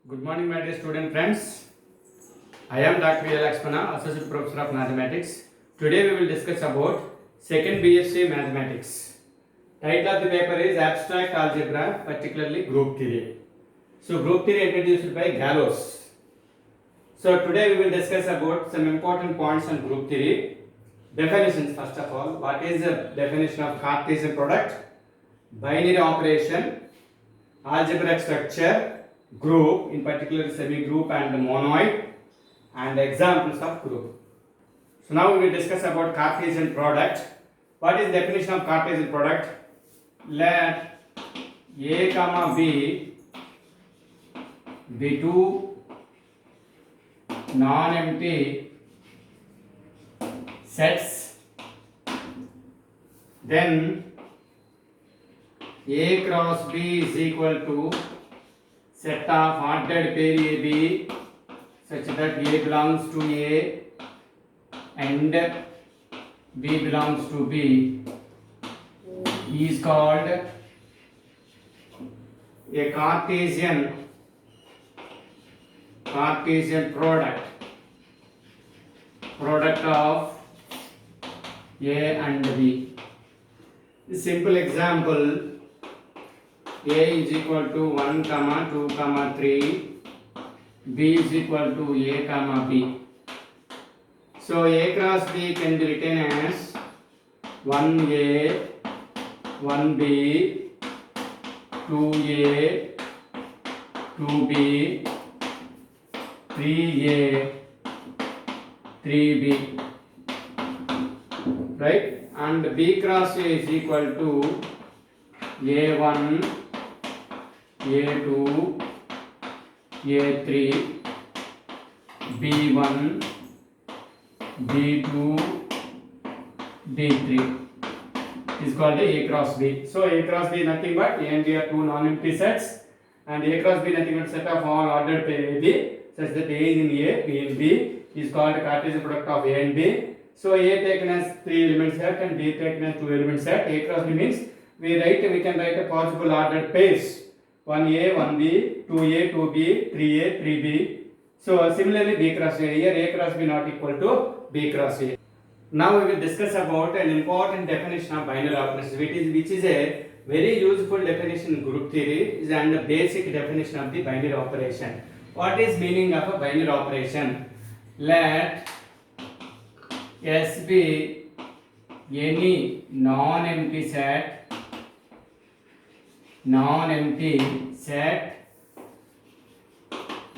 Good morning, my dear student friends. I am Dr. V. Lakshmana, Associate Professor of Mathematics. Today we will discuss about second BSc Mathematics. Title of the paper is Abstract Algebra, particularly Group Theory. So, Group Theory introduced by Gallows. So, today we will discuss about some important points on Group Theory. Definitions first of all. What is the definition of Cartesian product? Binary operation, algebraic structure, group, in particular semi-group and monoid, and examples of group. So now we will discuss about Cartesian product. What is the definition of Cartesian product? Let A comma B be two non-empty sets, then A cross B is equal to set of ordered pair AB such that A belongs to A and B belongs to B is called a Cartesian product of A and B. A simple example, A is equal to 1, 2, 3, B is equal to A, B. So A cross B can be written as 1A, 1B, 2A, 2B, 3A, 3B. Right? And B cross A is equal to A1, A2, A3, B1, B2, B3 is called A cross B. So A cross B is nothing but A and B are two non-empty sets, and A cross B nothing but set of all ordered pair AB such that A is in A, B in B is called a Cartesian product of A and B. So A taken as 3 element set and B taken as 2 element set. A cross B means we can write a possible ordered pairs 1A, 1B, 2A, 2B, 3A, 3B. So similarly B cross A, here A cross B not equal to B cross A. Now we will discuss about an important definition of binary operations, which is a very useful definition in group theory and a basic definition of the binary operation. What is meaning of a binary operation? Let S be any non-empty set,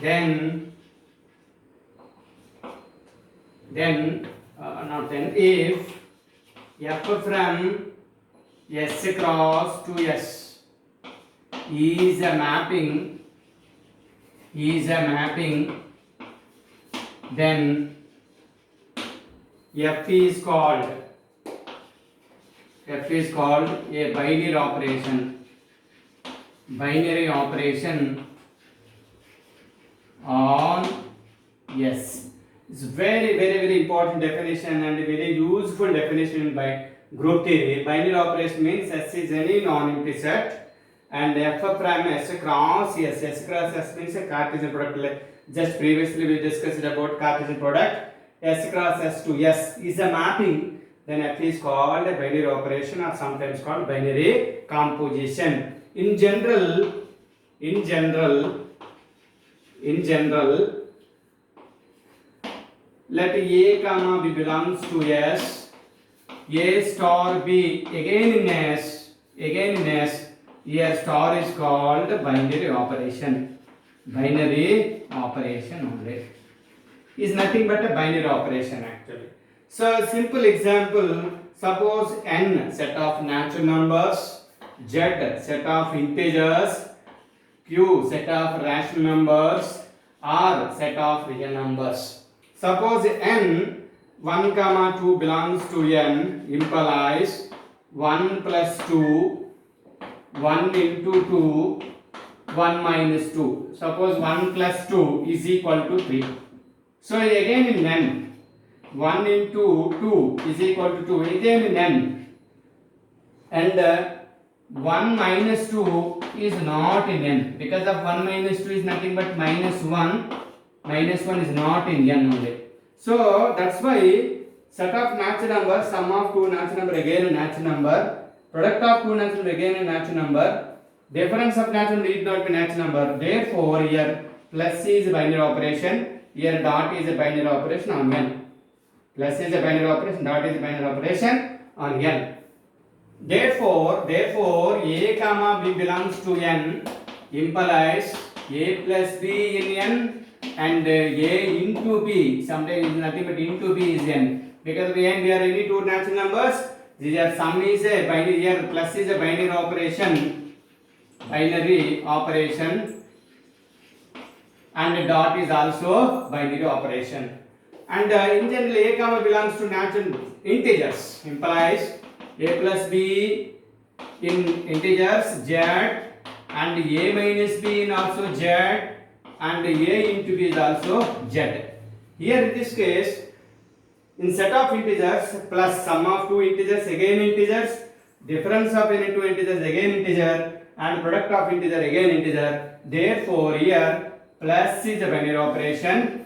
then if f from S cross to S is a mapping, then f is called a binary operation on S. It's very important definition and a very useful definition by group theory. Binary operation means S is any non-empty set and f from S cross S. S cross S means a Cartesian product. Just previously we discussed about Cartesian product. S cross S to S is a mapping. Then f is called a binary operation or sometimes called binary composition. In general, let A comma B belongs to S, A star B again in S, here star is called binary operation. Binary operation only is nothing but a binary operation actually. So simple example, suppose N set of natural numbers, Z set of integers, Q set of rational numbers, R set of real numbers. Suppose n 1, 2 belongs to n implies 1 plus 2, 1 into 2, 1 minus 2. Suppose 1 plus 2 is equal to 3. So again in n, 1 into 2 is equal to 2, again in n. And 1 minus 2 is not in n, because of 1 minus 2 is nothing but minus 1. Minus 1 is not in n only. So that's why set of natural numbers, sum of two natural number again a natural number, product of two natural number again a natural number, difference of natural number need not be natural number. Therefore here plus is a binary operation, here dot is a binary operation on n. Plus is a binary operation, dot is a binary operation on n. Therefore a comma b belongs to n implies a plus b in n and a into b, sometimes is nothing but into b is n, because we are any two natural numbers. These are sum is a binary, here plus is a binary operation, and dot is also binary operation. And in general a comma belongs to natural integers, implies a plus b in integers z and a minus b in also z and a into b is also z. Here in this case, in set of integers plus sum of two integers again integers, difference of any two integers again integer, and product of integer again integer. Therefore here plus is a binary operation,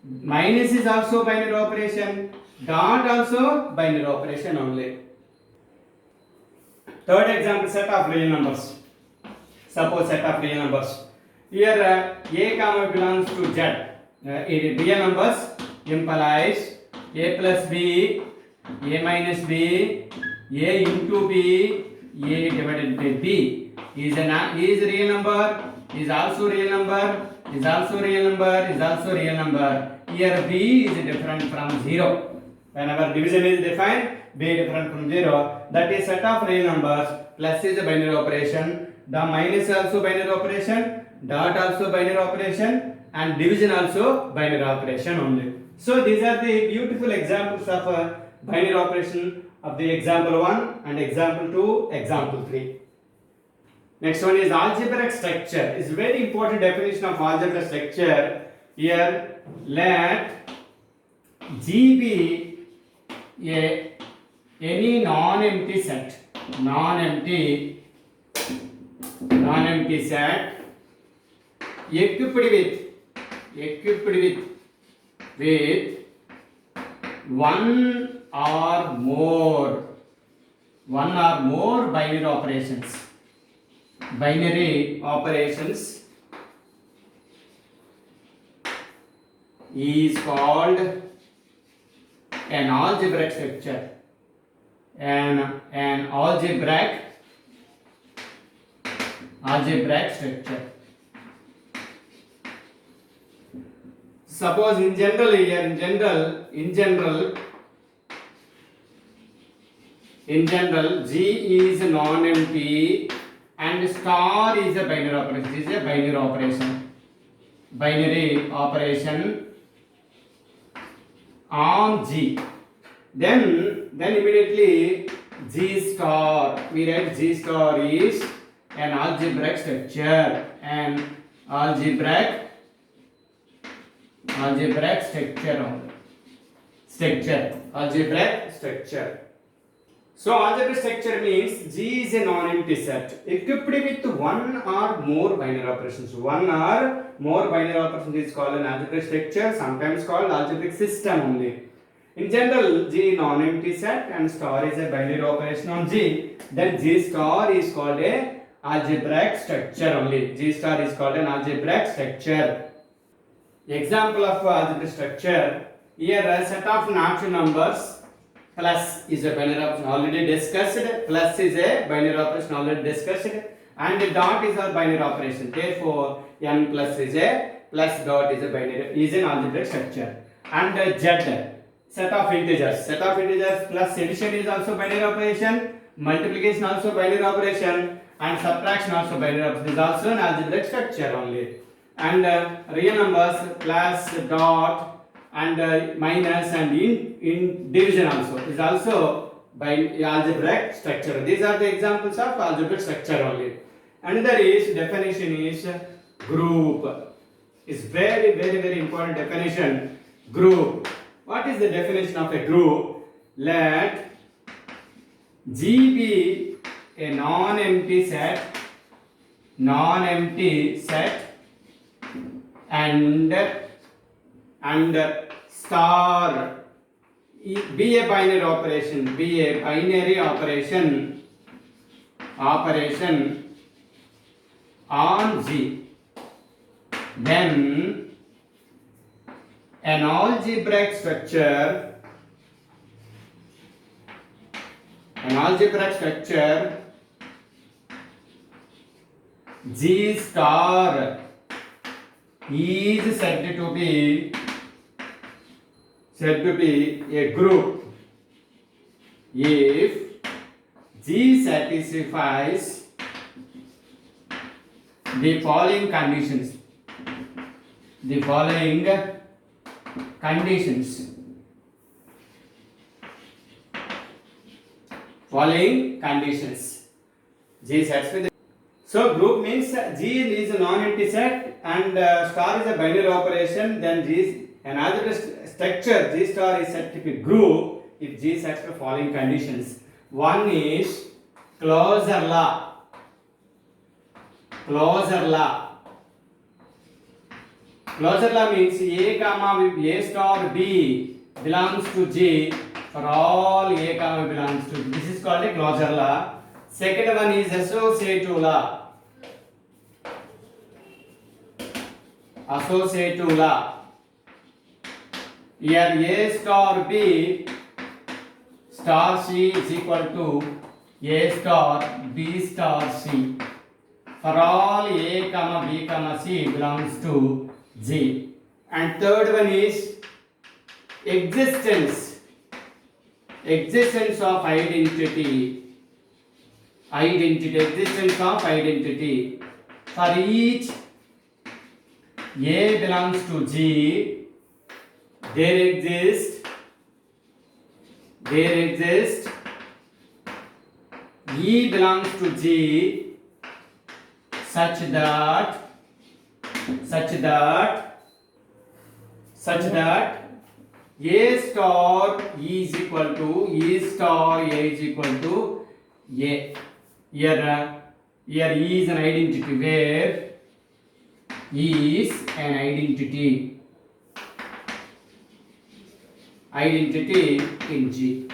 minus is also binary operation, dot also binary operation only. Third example, set of real numbers. Suppose set of real numbers. Here a comma belongs to z. Real numbers implies a plus b, a minus b, a into b, a divided by b is real number, is also real number, is also real number, is also real number. Here b is different from 0. Whenever division is defined, b different from 0. That is set of real numbers. Plus is a binary operation. The minus also binary operation. Dot also binary operation. And division also binary operation only. So these are the beautiful examples of binary operation of the example 1 and example 2, example 3. Next one is algebraic structure. It's very important definition of algebraic structure. Here let G be any non-empty set, non-empty set equipped with one or more binary operations. Binary operations is called an algebraic structure. An algebraic structure. Suppose in general G is non-empty and star is a binary operation. This is a binary operation on G. Then immediately G star, we write G star is an algebraic structure. An algebraic structure. So algebraic structure means G is a non-empty set equipped with one or more binary operations. One or more binary operations is called an algebraic structure, sometimes called algebraic system only. In general, G non-empty set and star is a binary operation on G. Then G star is called a algebraic structure only. G star is called an algebraic structure. Example of algebraic structure. Here a set of natural numbers. Plus is a binary operation already discussed. Plus is a binary operation already discussed. And dot is our binary operation. Therefore, n plus is a plus dot is a binary is an algebraic structure. And z set of integers. Set of integers plus addition is also binary operation. Multiplication also binary operation. And subtraction also binary operation. This is also an algebraic structure only. And real numbers plus dot and minus and in division also is also by algebraic structure. These are the examples of algebraic structure only. Another is definition is group. Is very important definition. Group. What is the definition of a group? Let G be a non-empty set and star be a binary operation on G, then an algebraic structure G star is said to be a group if G satisfies the following conditions. G satisfies. So group means G is a non-empty set and star is a binary operation. Then G is an algebraic structure. G star is said to be group if G satisfies the following conditions. One is closure law. Closure law means A star B belongs to G for all A comma belongs to G. This is called a closure law. Second one is associative law. Here A star B star C is equal to A star B star C. For all A comma B comma C belongs to G. And third one is existence of identity. For each A belongs to G, there exists E belongs to G such that A star E is equal to E star A is equal to A. Here E is an identity where E is an identity in G.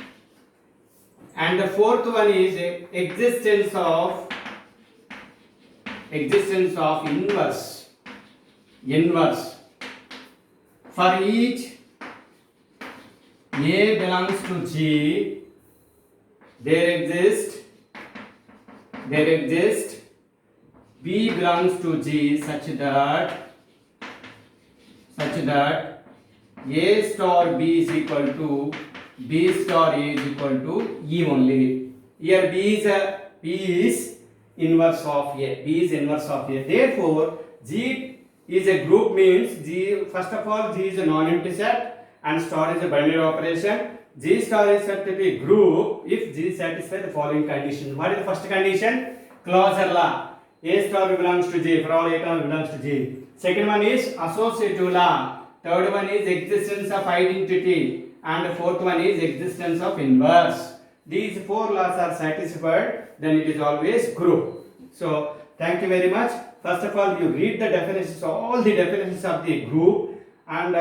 And the fourth one is existence of inverse. For each A belongs to G, there exists B belongs to G such that A star B is equal to B star A is equal to E only. Here B is inverse of A. Therefore, G is a group means G, first of all, G is a non-empty set and star is a binary operation. G star is said to be group if G satisfies the following condition. What is the first condition? Closure law. A star belongs to G for all A comma belongs to G. Second one is associative law. Third one is existence of identity. And the fourth one is existence of inverse. These four laws are satisfied, then it is always group. So thank you very much. First of all, you read the definitions, all the definitions of the group. And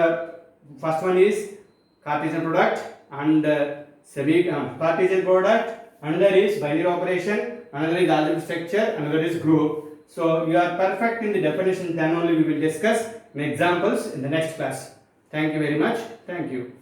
first one is Cartesian product and Cartesian product. Another is binary operation. Another is algebraic structure. Another is group. So you are perfect in the definition. Then only we will discuss examples in the next class. Thank you very much. Thank you.